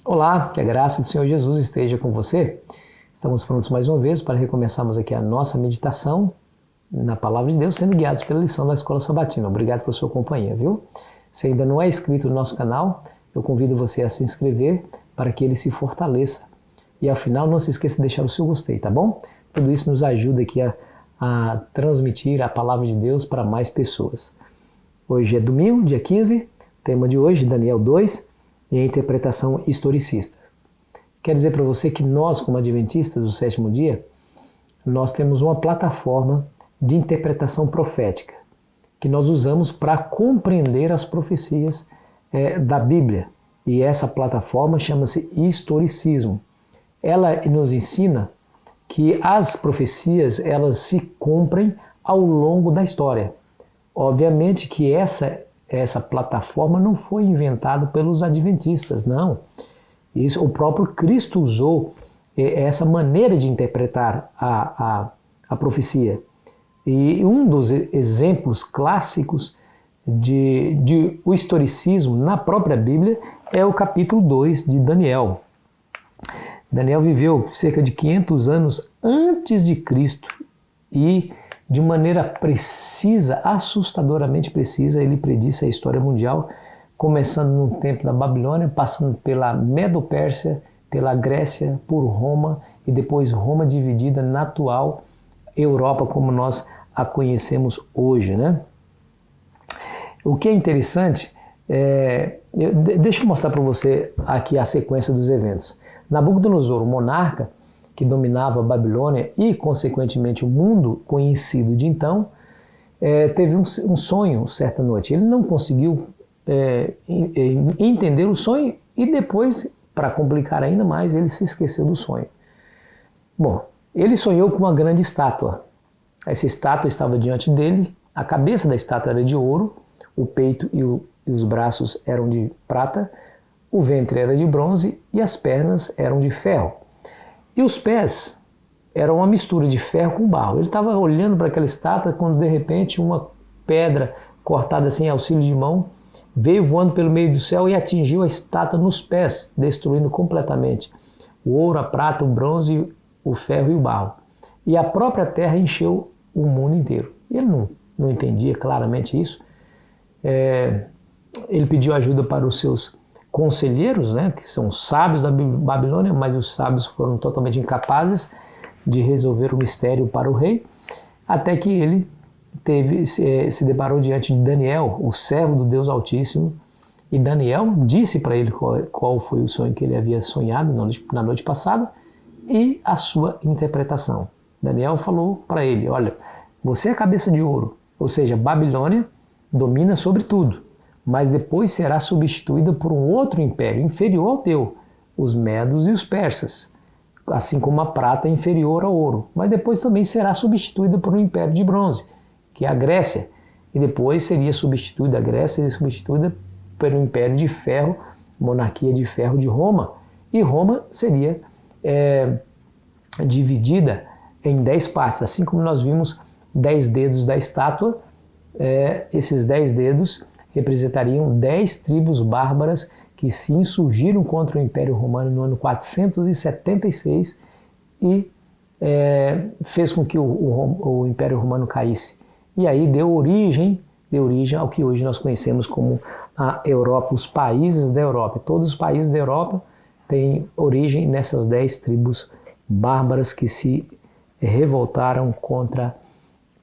Olá, que a graça do Senhor Jesus esteja com você. Estamos prontos mais uma vez para recomeçarmos aqui a nossa meditação na Palavra de Deus, sendo guiados pela lição da Escola Sabatina. Obrigado por sua companhia, viu? Se ainda não é inscrito no nosso canal, eu convido você a se inscrever para que ele se fortaleça. E ao final, não se esqueça de deixar o seu gostei, tá bom? Tudo isso nos ajuda aqui a transmitir a Palavra de Deus para mais pessoas. Hoje é domingo, dia 15, tema de hoje, Daniel 2, e a interpretação historicista. Quero dizer para você que nós, como adventistas do sétimo dia, nós temos uma plataforma de interpretação profética que nós usamos para compreender as profecias da Bíblia. E essa plataforma chama-se historicismo. Ela nos ensina que as profecias elas se cumprem ao longo da história. Obviamente que essa plataforma não foi inventada pelos adventistas, não. Isso, o próprio Cristo usou essa maneira de interpretar a profecia. E um dos exemplos clássicos de o historicismo na própria Bíblia é o capítulo 2 de Daniel. Daniel viveu cerca de 500 anos antes de Cristo e de maneira precisa, assustadoramente precisa, ele predisse a história mundial, começando no tempo da Babilônia, passando pela Medo-Pérsia, pela Grécia, por Roma e depois Roma dividida na atual Europa como nós a conhecemos hoje, né? O que é interessante, deixa eu mostrar para você aqui a sequência dos eventos. Nabucodonosor, o monarca que dominava a Babilônia e, consequentemente, o mundo conhecido de então, teve um sonho certa noite. Ele não conseguiu entender o sonho e depois, para complicar ainda mais, ele se esqueceu do sonho. Bom, ele sonhou com uma grande estátua. Essa estátua estava diante dele, a cabeça da estátua era de ouro, o peito e os braços eram de prata, o ventre era de bronze e as pernas eram de ferro. E os pés eram uma mistura de ferro com barro. Ele estava olhando para aquela estátua quando de repente uma pedra cortada sem auxílio de mão veio voando pelo meio do céu e atingiu a estátua nos pés, destruindo completamente o ouro, a prata, o bronze, o ferro e o barro. E a própria terra encheu o mundo inteiro. Ele não entendia claramente isso. Ele pediu ajuda para os seus conselheiros, né, que são sábios da Babilônia, mas os sábios foram totalmente incapazes de resolver o mistério para o rei, até que ele se deparou diante de Daniel, o servo do Deus Altíssimo, e Daniel disse para ele qual foi o sonho que ele havia sonhado na noite passada e a sua interpretação. Daniel falou para ele, olha, você é cabeça de ouro, ou seja, Babilônia domina sobre tudo, mas depois será substituída por um outro império inferior ao teu, os medos e os persas, assim como a prata é inferior ao ouro, mas depois também será substituída por um império de bronze, que é a Grécia, e depois seria substituída a Grécia, seria substituída pelo império de ferro, monarquia de ferro de Roma, e Roma seria dividida em 10 partes, assim como nós vimos 10 dedos da estátua, esses 10 dedos representariam 10 tribos bárbaras que se insurgiram contra o Império Romano no ano 476 e fez com que o Império Romano caísse. E aí deu origem ao que hoje nós conhecemos como a Europa, os países da Europa. Todos os países da Europa têm origem nessas 10 tribos bárbaras que se revoltaram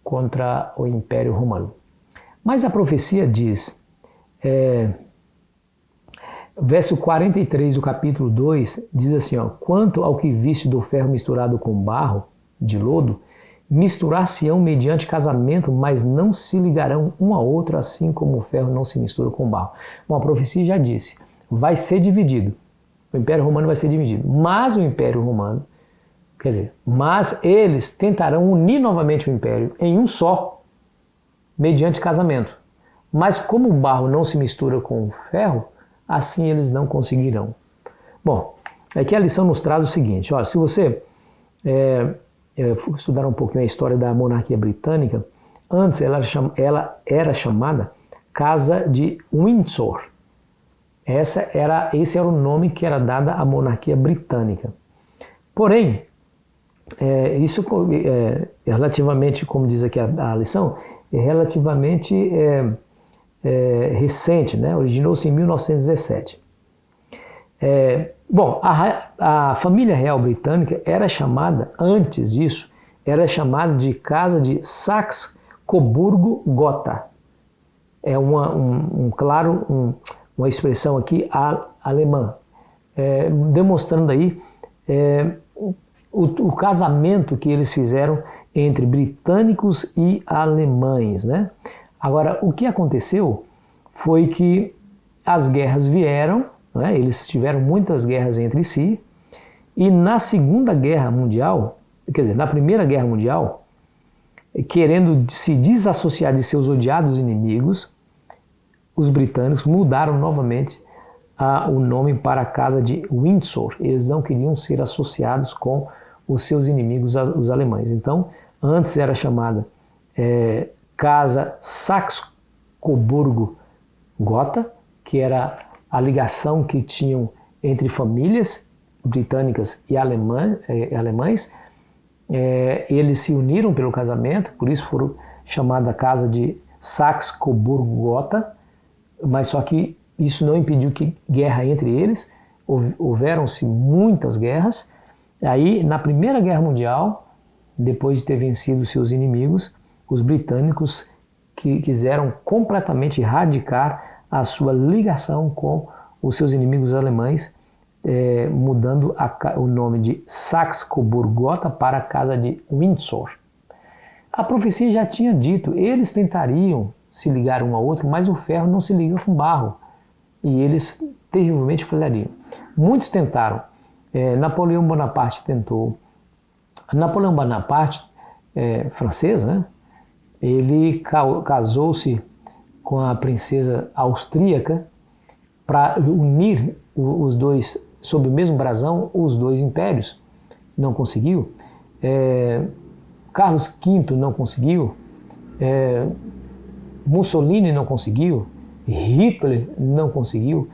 contra o Império Romano. Mas a profecia diz, verso 43 do capítulo 2, diz assim, ó, quanto ao que viste do ferro misturado com barro, de lodo, misturar-se-ão mediante casamento, mas não se ligarão um ao outro, assim como o ferro não se mistura com o barro. Bom, a profecia já disse, vai ser dividido, o Império Romano vai ser dividido, mas o Império Romano, mas eles tentarão unir novamente o Império em um só, mediante casamento. Mas como o barro não se mistura com o ferro, assim eles não conseguirão. Bom, aqui a lição nos traz o seguinte, olha, se você estudar um pouquinho a história da monarquia britânica, antes ela era chamada Casa de Windsor. Esse era o nome que era dado à monarquia britânica. Porém, isso relativamente, como diz aqui a lição, é relativamente recente, né? Originou-se em 1917. Bom, a família real britânica era chamada, antes disso, era chamada de Casa de Saxe-Coburgo-Gotha. É uma expressão aqui alemã, demonstrando aí o casamento que eles fizeram entre britânicos e alemães, né? Agora, o que aconteceu foi que as guerras vieram, né? Eles tiveram muitas guerras entre si, e na Segunda Guerra Mundial, quer dizer, na Primeira Guerra Mundial, querendo se desassociar de seus odiados inimigos, os britânicos mudaram novamente o nome para a Casa de Windsor. Eles não queriam ser associados com os seus inimigos, os alemães. Então, antes era chamada Casa Saxe-Coburgo-Gotha, que era a ligação que tinham entre famílias britânicas e alemães. Eles se uniram pelo casamento, por isso foram chamada Casa de Saxe-Coburgo-Gotha, mas só que isso não impediu que guerra entre eles, houveram-se muitas guerras. Aí, na Primeira Guerra Mundial, depois de ter vencido seus inimigos, os britânicos quiseram completamente erradicar a sua ligação com os seus inimigos alemães, mudando o nome de Saxe-Coburgo-Gotha para a Casa de Windsor. A profecia já tinha dito, eles tentariam se ligar um ao outro, mas o ferro não se liga com barro, e eles terrivelmente falhariam. Muitos tentaram. Napoleão Bonaparte tentou. Napoleão Bonaparte, francês, né? Ele casou-se com a princesa austríaca para unir os dois, sob o mesmo brasão, os dois impérios. Não conseguiu. Carlos V não conseguiu. Mussolini não conseguiu. Hitler não conseguiu.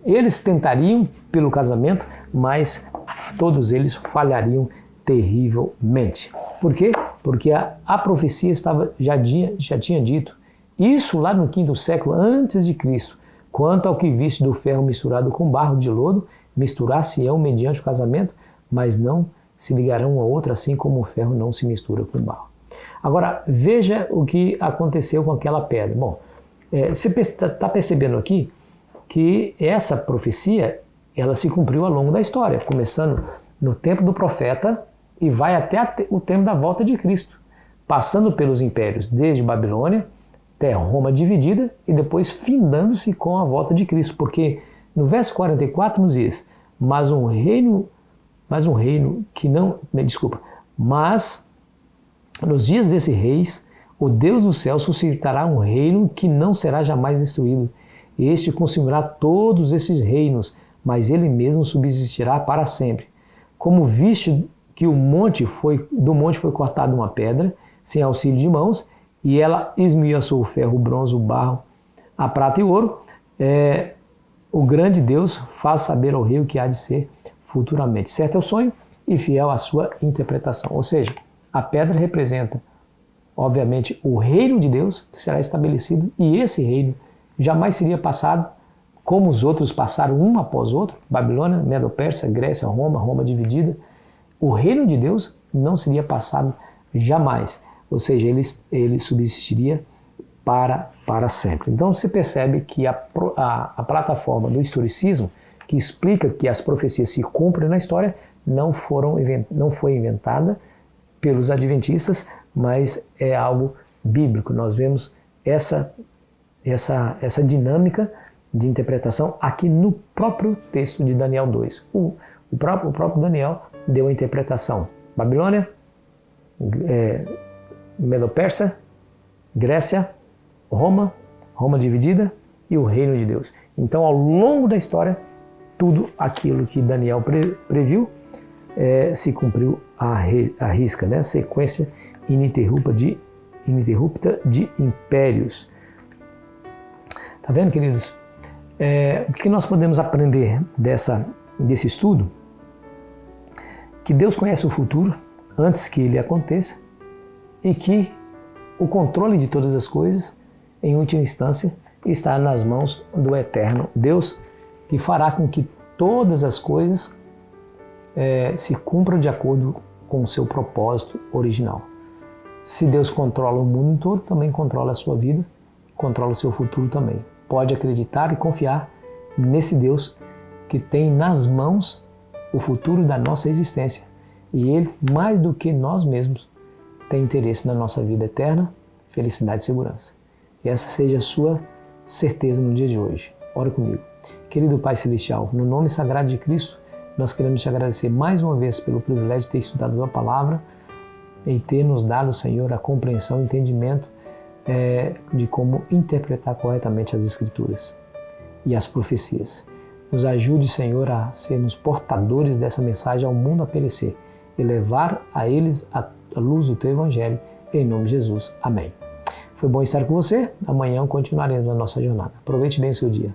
Eles tentariam pelo casamento, mas todos eles falhariam terrivelmente. Por quê? Porque a profecia já tinha dito isso lá no 5º século antes de Cristo. Quanto ao que viste do ferro misturado com barro de lodo, misturar-se-ão mediante o casamento, mas não se ligarão um ao outro, assim como o ferro não se mistura com o barro. Agora, veja o que aconteceu com aquela pedra. Bom, você está percebendo aqui que essa profecia ela se cumpriu ao longo da história, começando no tempo do profeta e vai até o tempo da volta de Cristo, passando pelos impérios, desde Babilônia até Roma dividida e depois findando-se com a volta de Cristo, porque no verso 44 nos diz, mas nos dias desse reis, o Deus do céu suscitará um reino que não será jamais destruído. Este consumirá todos esses reinos, mas ele mesmo subsistirá para sempre. Como viste que do monte foi cortada uma pedra, sem auxílio de mãos, e ela esmiuçou o ferro, o bronze, o barro, a prata e o ouro, o grande Deus faz saber ao rei o que há de ser futuramente. Certo é o sonho e fiel à sua interpretação. Ou seja, a pedra representa, obviamente, o reino de Deus que será estabelecido, e esse reino jamais seria passado como os outros passaram um após outro, Babilônia, Medo-Pérsia, Grécia, Roma dividida. O reino de Deus não seria passado jamais, ou seja, ele subsistiria para sempre. Então você percebe que a plataforma do historicismo, que explica que as profecias se cumprem na história, não foi inventada pelos adventistas, mas é algo bíblico. Nós vemos essa dinâmica de interpretação aqui no próprio texto de Daniel 2. O próprio Daniel deu a interpretação. Babilônia, Medo-Pérsia, Grécia, Roma dividida e o reino de Deus. Então, ao longo da história, tudo aquilo que Daniel previu se cumpriu à risca, né? Sequência ininterrupta de impérios. Tá vendo, queridos? O que nós podemos aprender desse estudo? Que Deus conhece o futuro antes que ele aconteça e que o controle de todas as coisas, em última instância, está nas mãos do eterno Deus, que fará com que todas as coisas se cumpram de acordo com o seu propósito original. Se Deus controla o mundo todo, também controla a sua vida, controla o seu futuro também. Pode acreditar e confiar nesse Deus que tem nas mãos o futuro da nossa existência. E Ele, mais do que nós mesmos, tem interesse na nossa vida eterna, felicidade e segurança. Que essa seja a sua certeza no dia de hoje. Ora comigo. Querido Pai Celestial, no nome sagrado de Cristo, nós queremos te agradecer mais uma vez pelo privilégio de ter estudado a tua palavra e ter nos dado, Senhor, a compreensão e entendimento de como interpretar corretamente as Escrituras e as profecias. Nos ajude, Senhor, a sermos portadores dessa mensagem ao mundo a perecer e levar a eles a luz do teu Evangelho, em nome de Jesus. Amém. Foi bom estar com você. Amanhã continuaremos a nossa jornada. Aproveite bem o seu dia.